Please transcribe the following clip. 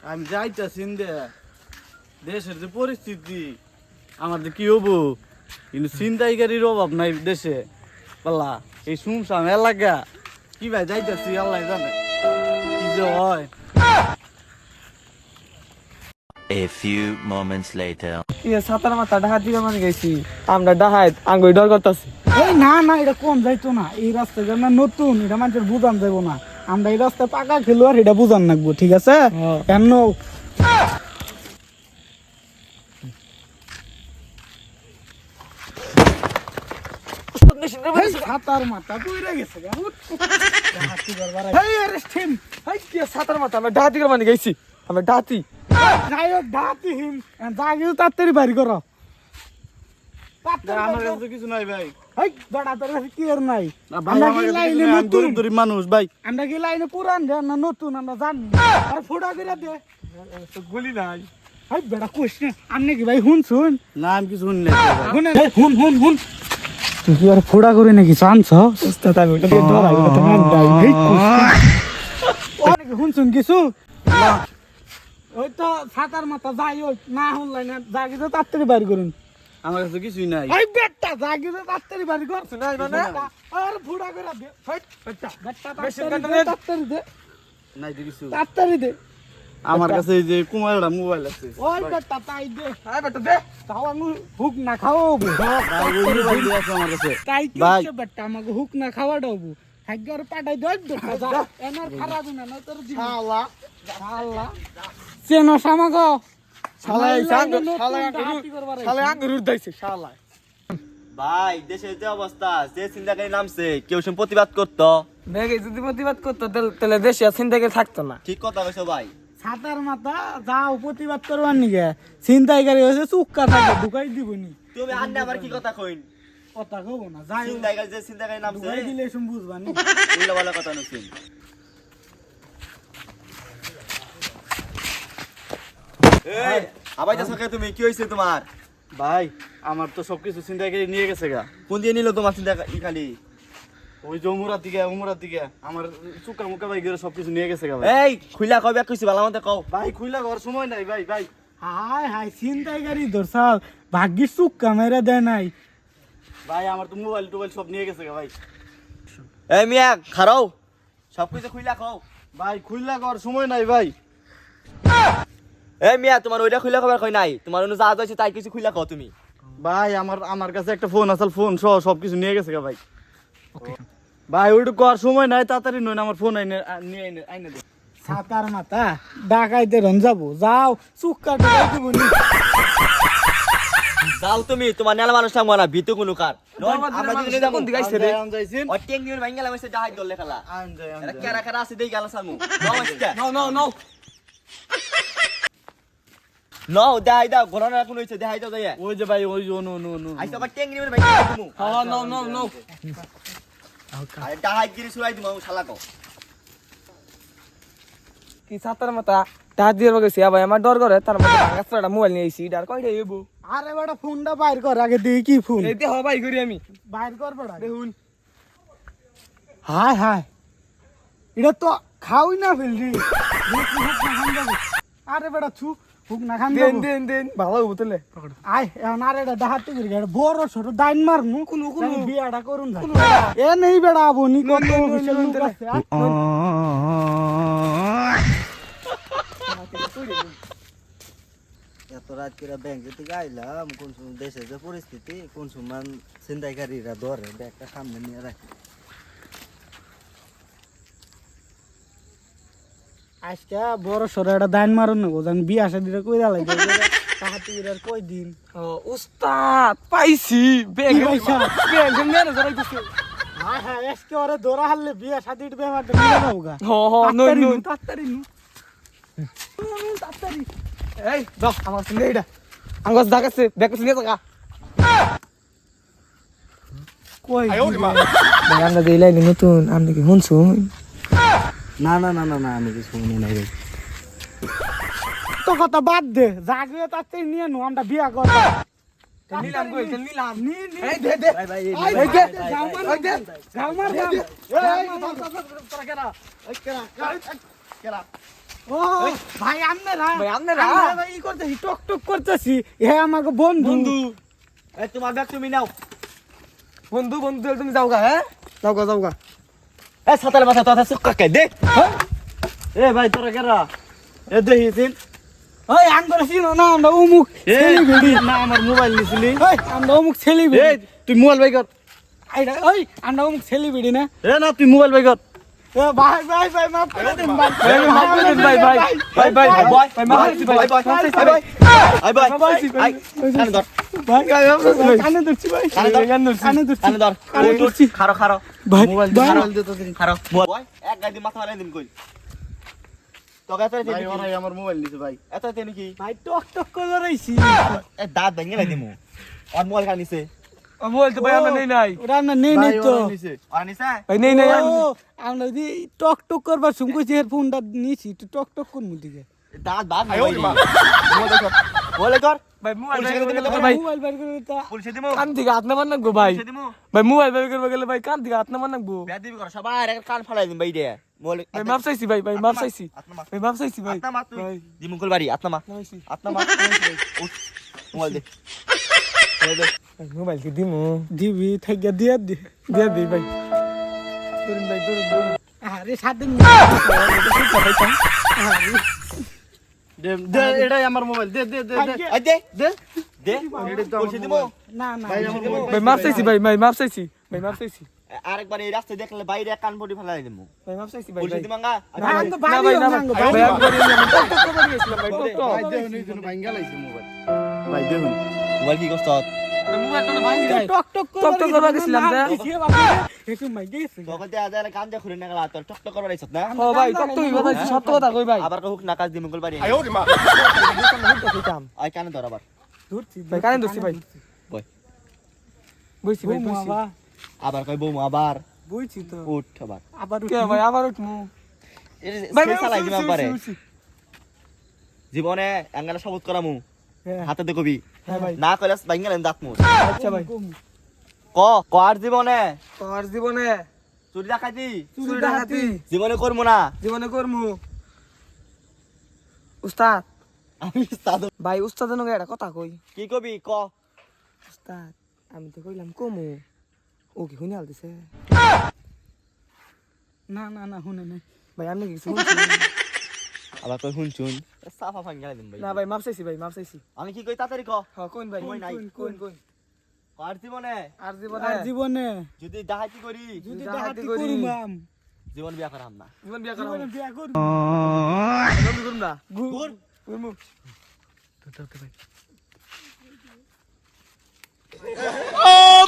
আমি যাইতাছি দেশের যে পরিস্থিতি আমাদের কি হবো, কিন্তু ছিনতাইকারীর অভাব নাই দেশে। পাল্লা এই শুনশান এলাকা কি ভাই যাইতাছি, আল্লাহ জানে কি যে হয়। A few moments later. সাতার মাথা ডাহাত দিকে মানে গেছি আমরা ডাহাত আঙ্গুই ডর করতেছি। এই না না, এটা কম যাইতো না। এই রাস্তা যেন নতুন, এটা মানুষের বুঝান যাবো না। আমরা এই রাস্তায় পাকা খেলো আর এটা বুঝান রাখবো, ঠিক আছে? কেন সাতার মাথা বুইরা গেছে গা। সাতার মাথা আমরা ডাহাত দিকে মানে গেছি আমরা ডাহাতি যাই হোক ডাহাতি হিম জাগিও তাড়াতাড়ি বাড়ি করো। আমার কাছে তো কিছু নাই ভাই। বেড়া তোর কাছে কি আর নাই? না ভাই, আমরা আমার কি কাছে লাইনে কিছু নাই, আমি নতুন? গরিব মানুষ ভাই। আমরা কি লাইনে পুরান না নতুন আমরা জানি। আর ফোটা করে দে গুলি নাই। হাই বেড়া কোশ না আমনে কি ভাই হুন শুন না আমি কিছু শুনি নাই ভাই। হুন হুন হুন হুন তুই কি আর ফোড়া করে নাকি চানছ? উস্তাদ আমি ওটা দিয়ে ডরাই ওটা তো মান দাই অনেক হুন শুন কিছু ওই তো সাতার মাথা যাই ওই না হুন লাইনে জাগি তো তাড়াতাড়ি বাড়ি করুন। আমার কাছে কিছুই নাই। এই বেটা জাগি তো তাড়াতাড়ি বাড়ি কর নাই মানে আর ফোড়া করে দে হাই বেটা বেটা বেশি তাড়াতাড়ি দে নাই তো কিছু। তাড়াতাড়ি দে আমার কাছে এই যে কুমারটা মোবাইল আছে। ওই বেটা তাই দে আয় বেটা দে তাও আমি হুক না খাওয়াবো ভাই ওই মোবাইল দিয়ে আছে আমার কাছে। তাই কি ভাই। হচ্ছে বেটা আমাকে হুক না খাওয়াটাবো হাগ্গার পাঠাই দে বেটা যা এনার খারাপ না তোর জীবন শালা শালা চেনো সামাগো শালা এই সাঙ্গ শালা আঙ্গুর উড়াইছে শালা। ভাই দেশের যে অবস্থা, যে চিন্তাকারী নামছে কেউ সে প্রতিবাদ করতো। দেখে যদি প্রতিবাদ করতো তাহলে দেশে চিন্তা করে থাকতো না। ঠিক কথা কইছো ভাই। ছাতার মাথা যাও প্রতিবাদ করবার নিগে ছিনতাইকারী হয়েছে চুক্কা থাকে ঢুকাই দিবনি তুমি আন্নে আবার কি কথা কইন? কথা কব না যাই চিন্তাকারী যে চিন্তাকারী নামছে ঢুকাই দিলে এসব বুঝবানি উল্টা পাল্টা কথা নছিন। এই আবার যা সরকার তুমি কি হইছে তোমার? ভাই আমার তো সবকিছু ছিনতাইকারী নিয়ে গেছে গা। কোন দিয়ে নিল তোমার চিন্তাকারী খালি? ওই যে উমরার দিকে আমার চুকা মুকা ভাই গেলে সবকিছু নিয়ে গেছে গা ভাই। এই খুইলা কবে কইছি ভালো মতে কও। ভাই খুইলা ঘর সময় নাই ভাই। ভাই হাই হাই ছিনতাইকারী ধরছাল ভাগ্যিস চুক্কা মেরে দেয় নাই ভাই আমার তো মোবাইল টোবাইল সব নিয়ে গেছে গা ভাই। এই মিয়া খারাও সব কিছু খুইলা কও। ভাই খুইলা ঘর সময় নাই ভাই। এই মিয়া তোমার ওইটা খুইলা কবে কই নাই? তোমার অনু যা যাইছে তাই কিছু খুইলা কও তুমি। ভাই আমার কাছে একটা ফোন আছে, ফোন সহ সবকিছু নিয়ে গেছে গা ভাই। ভাই ওইটু কর সময় নাই, তাড়াতাড়ি নয় আমার ফোন নিয়ে আইনে দে। ছাতার মাথা ডাকাইতে রন যাবো যাও চুক্কা ঢুকাই দিবনি যাও তুমি, তোমার নেলা মানুষ থাকবো না ভিতু কোনো কার। আমরা যদি যাবো কোন দিকে আইছে রে? যাইছেন ও টেং নিয়ে ভাঙ্গা লাগাইছে ডাহাই দলে খেলা। আন যাই এটা কেরা কেরা আছে দেই গেল সামু। নো নো নো নো দেখাই দাও, ঘটনা কোন হইছে দেখাই দাও যাইয়া। ওই যে ভাই ওই যে নো নো নো আইসা আবার টেং নিয়ে ভাঙ্গা দিমু। নো নো নো আরে ডাহাই গিরি সুরাই দিমু শালা কও। কি সাতার মাথা ডাহাত দিয়ে গেছি ভাই আমার ডর করে তার মধ্যে ভাঙাছড়াটা মোবাইল নিয়ে আইছি ডার কয়টা এবো আরে বেটা ফোনটা বাইর কর আগে দেখি কি ফোন এই দেহ ভাই করি আমি বাইর কর বেটা দেখুন হাই হাই এটা তো খাওই না ফেললি হুক না খান যাবো আরে বেটা ছু হুক না খান দেন যাবো দেন দেন ভালো বুতলে আয় এখন আরে এটা ডাহাতে করি এটা বড় ছোট ডাইন মার নু কোন বিয়াটা করুন যায় এ নেই বেটা আবনি কত অফিসের লোক আছে এত রাত করে ব্যাংকে থেকে আইলাম, কোন সময় দেশের যে পরিস্থিতি, কোন সময় ছিনতাইকারীরা ধরে ব্যাগটা সামনে নিয়ে রাখে। আজকে বড় ছোট এটা ডাইন মারুন না গো আমি বিয়া শাদিটা কইরা লাগবে তাহাতে এর কই দিন ও উস্তাদ পাইছি ব্যাগ কি পাইছা? ব্যাগ মেরে ধরাইতেছে হ্যাঁ হ্যাঁ আজকে ওরে ধরা হারলে বিয়া শাদির ব্যাপারটা মিলে যাবগা হ হ নই নই তাড়াতাড়ি নু তাড়াতাড়ি এই দাও আমার সঙ্গে এইটা আঙ্গস দাগাছে ব্যাগ নিয়ে থাকা কই আমরা দিলাই নতুন আপনি কি শুনছুন না না না না না, আমি কিছু শুনি নাই রে। তো কথা বাদ দে জাগিয়ে তাড়াতাড়ি নিয়ে নু আমরা বিয়া করব নিলাম কই নিলাম নি নি এই দে দে ভাই ভাই এই এই দে যাও মার এই দে যাও মার যাও তোরা কেডা এই কেডা কেডা ও ভাই আপনারা ভাই, আপনারা? আমরা ভাই ই করতেছি টক টক করতেছি হে আমাকে বন্ধু বন্ধু এই তোমার ব্যাগ তুমি নাও বন্ধু বন্ধু তুমি যাও গা হ্যাঁ যাও গা এই ছাতার মাথা তো আছে কাকে দে এ ভাই তোরা কেরা এ দেখিছিস ওই আঙ্গুর চিনো না আমরা অমুক এ ছেলেবেড়ি না আমার মোবাইল নিছিলি ওই আমরা অমুক এ ছেলেবেড়ি তুই মোবাইল বাই কর আইডা ওই আমরা অমুক ছেলেবেড়ি না এ না তুই মোবাইল বাই কর এ ভাই ভাই ভাই মাফ করে দিন ভাই ভাই, মাফ করে দিন, ভাই, ভাই। ভাই ভাই ভাই বয় ভাই মাফ করছি ভাই বয় বয় মাফ করছি বয় ভাই আই বয় আই কানে ধর ভাই কানে ধরছি ভাই কানে ধর কানে ধরছি কানে ধর কানে ধরছি খারো খারো ভাই মোবাইল ভাই, মোবাইল দে তো দিন খারো বয় এক গাদি মাথা মারাই দিম কই তোকে এত ভাই ওরাই আমার মোবাইল নিছে ভাই এত তেনি কি ভাই টক টক করে রইছি এ দাঁত ভেঙে লাই দিমু আর মোবাইল কার নিছে মোবাইল তো ভাই আমরা নেই নাই ওরা আমরা নেই ভাই নেই তো ওরাই নিছে আর নিছে ভাই নেই নাই ও, আমরা যদি টক টক করবার শুন কইছি এর ফোনটা নিছি তো টক টক কোন মুদিকে দাঁত বাদ মোবাইল কর ভাই মোবাইল পুলিশে দিলে তো ভাই মোবাইল বের করে তা পুলিশে দিমু কান থেকে হাত না মান নাকবো ভাই পুলিশে দিমু ভাই মোবাইল বের করবে গেলে ভাই কান থেকে হাত না মান নাকবো বেদ দিবি কর সবার এক কান ফালাই দিম ভাই রে মোবাইল ভাই মাফ চাইছি ভাই ভাই মাফ চাইছি আত্মা ভাই মাফ চাইছি ভাই আত্মা তুই ভাই দিমু কল বাড়ি আত্মা চাইছি। আত্মা মোবাইল দে মোবাইল দে ভাই, মোবাইল কি দিমু দিবি থাইগা দিয়া দি দিয়ে দিই ভাই ধরুন ভাই ধরুন আরে সাদিন দে দে এটাই আমার mobile they they they they I they দে দে এটা তো আমার পুলিশে দিমু মোবাইল। না না ভাই আমার মোবাইল ভাই মাফ চাইছি ভাই ভাই মাফ চাইছি ভাই মাফ চাইছি আরেকবার এই রাস্তায় দেখলে বাইরে কান পড়ি ফেলাই দিমু ভাই মাফ চাইছি ভাই পুলিশে ভাই দিমাঙ্গা না, আঙ্গ না বাড়ি ভাই না হোক, ভাই আঙ্গ ভাই বাড়ি হোক। আমি টক টক করে গেছিলাম ভাই টক টক ভাই দেখুন এই জন্য ভাঙ্গা লাইছে মোবাইল ভাই দেখুন মোবাইল কি করছ মোবাইল তো ভাঙি যায় টক টক টক টক করবার গেছিলাম যে। একটু মাই গেছে তোকে দেয়া যায় কান দে খুলে না গেলা তোর টক টক করবার আইছত না ও ভাই টক টক কথা সত্য কথা কই ভাই আবার হুক নাকাজ দিমু কল বাড়ি আই কানে ধর আবার ধরছি ভাই কানে ধরছি ভাই বই বইছি ভাই বৌমা বইছি বা, আবার কই বউ আবার বইছি তো উঠ আবার আবার কে ভাই আবার উঠমু এর ভাই সে চালাই দিমা পারে উঠছি। জীবনে আঙ্গালা সবুজ করামু হ্যাঁ, হাতে দে কবি হ্যাঁ ভাই না কইলাস বাইঙ্গালেন দাঁত মুছ আচ্ছা ভাই ক আর জীবনে তোর জীবনে চুরি ডাকাতি চুরি ডাকাতি জীবনে করমু না জীবনে করমু উস্তাদ আমি সাধু ভাই উস্তাদ নগে একটা কথা কই কি কবি ক উস্তাদ আমি তো কইলাম কমু ও কি শুনে আলতেছে না না না শুনে নাই ভাই আমি কিছু শুনছি আবার কই শুনছুন সাফা ফাঙ্গালে দিম ভাই না ভাই মাপ চাইছি ভাই মাপ চাইছি আমি কি কই তাড়াতাড়ি ক হ্যাঁ কোন ভাই সময় নাই। কোন কোন আর জীবনে আর জীবনে আর জীবনে যদি ডাকাতি করি যদি ডাকাতি ডাকাতি করি, করিমাম জীবন বিয়া করাম না জীবন বিয়া করা জীবনে বিয়া করব জলদি করুন না ঘুর করমু Oh